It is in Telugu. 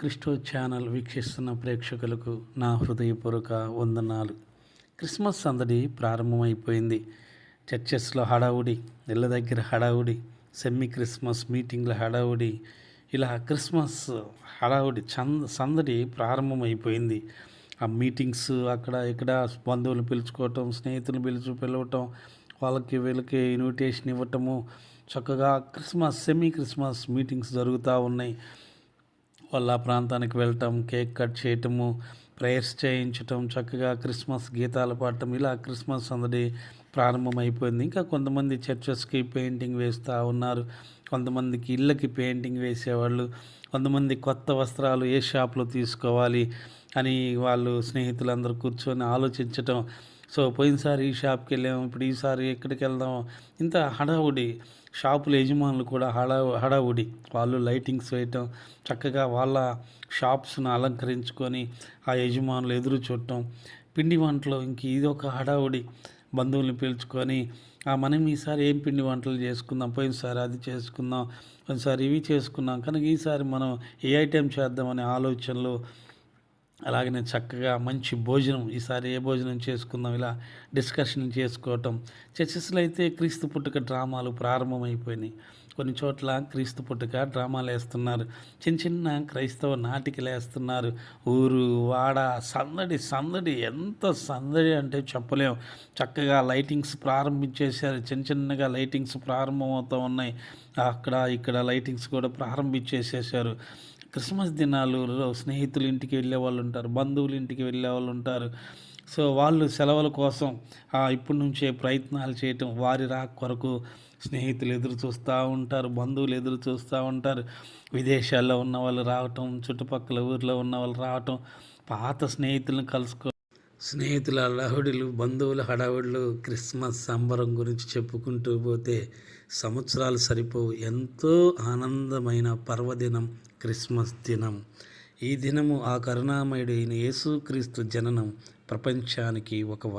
క్రిస్టో ఛానల్ వీక్షిస్తున్న ప్రేక్షకులకు నా హృదయపూర్వక వందనాలు. క్రిస్మస్ సందడి ప్రారంభమైపోయింది. చర్చెస్లో హడావుడి, ఇళ్ళ దగ్గర హడావుడి, సెమీ క్రిస్మస్ మీటింగ్ల హడావుడి, ఇలా క్రిస్మస్ హడావుడి సందడి ప్రారంభమైపోయింది. ఆ మీటింగ్స్ అక్కడ ఇక్కడ బంధువులు పిలుచుకోవటం, స్నేహితులు పిలవటం, వాళ్ళకి వీళ్ళకి ఇన్విటేషన్ ఇవ్వటము, చక్కగా సెమీ క్రిస్మస్ మీటింగ్స్ జరుగుతూ ఉన్నాయి. వాళ్ళ ప్రాంతానికి వెళ్ళటం, కేక్ కట్ చేయటము, ప్రేయర్స్ చేయించటం, చక్కగా క్రిస్మస్ గీతాలు పాడటం, ఇలా క్రిస్మస్ సందడి ప్రారంభమైపోయింది. ఇంకా కొంతమంది చర్చెస్కి పెయింటింగ్ వేస్తూ ఉన్నారు, కొంతమందికి ఇళ్ళకి పెయింటింగ్ వేసేవాళ్ళు, కొంతమంది కొత్త వస్త్రాలు ఏ షాప్లో తీసుకోవాలి అని వాళ్ళు స్నేహితులందరూ కూర్చొని ఆలోచించటం. సో పోయినసారి ఈ షాప్కి వెళ్ళాము, ఇప్పుడు ఈసారి ఎక్కడికి వెళ్దాం, ఇంత హడావుడి. షాపుల యజమానులు కూడా హడావుడి, వాళ్ళు లైటింగ్స్ వేయటం, చక్కగా వాళ్ళ షాప్స్ను అలంకరించుకొని ఆ యజమానులు ఎదురు చూడటం, పిండి వంటలు ఇంక ఇదొక హడావుడి. బంధువుల్ని పిలుచుకొని మనం ఈసారి ఏం పిండి వంటలు చేసుకుందాం, పోయినసారి అది చేసుకుందాం, పోయినసారి ఇవి చేసుకున్నాం, కనుక ఈసారి మనం ఏ ఐటెం చేద్దామనే ఆలోచనలు. అలాగనే చక్కగా మంచి భోజనం, ఈసారి ఏ భోజనం చేసుకుందాం, ఇలా డిస్కషన్ చేసుకోవటం. చర్చెస్లో అయితే క్రీస్తు పుట్టుక డ్రామాలు ప్రారంభమైపోయినాయి. కొన్ని చోట్ల క్రీస్తు పుట్టుక డ్రామాలు వేస్తున్నారు, చిన్న క్రైస్తవ నాటికలు వేస్తున్నారు. ఊరు వాడ సందడి సందడి, ఎంత సందడి అంటే చెప్పలేం. చక్కగా లైటింగ్స్ ప్రారంభించేశారు, చిన్నగా లైటింగ్స్ ప్రారంభమవుతూ ఉన్నాయి. అక్కడ ఇక్కడ లైటింగ్స్ కూడా ప్రారంభించేసేసారు. క్రిస్మస్ దినాలలో స్నేహితుల ఇంటికి వెళ్ళే వాళ్ళు ఉంటారు, బంధువుల ఇంటికి వెళ్ళే వాళ్ళు ఉంటారు. సో వాళ్ళు సెలవుల కోసం ఇప్పటి నుంచే ప్రయత్నాలు చేయటం, వారి రాక కొరకు స్నేహితులు ఎదురు చూస్తూ ఉంటారు, బంధువులు ఎదురు చూస్తూ ఉంటారు. విదేశాల్లో ఉన్న వాళ్ళు రావటం, చుట్టుపక్కల ఊర్లో ఉన్న వాళ్ళు రావటం, పాత స్నేహితులను స్నేహితుల హడావుడిలు, బంధువుల హడావుడిలు, క్రిస్మస్ సంబరం గురించి చెప్పుకుంటూ పోతే సంవత్సరాలు సరిపోవు. ఎంతో ఆనందమైన పర్వదినం క్రిస్మస్ దినం. ఈ దినము ఆ కరుణామయుడైన యేసుక్రీస్తు జననం ప్రపంచానికి ఒక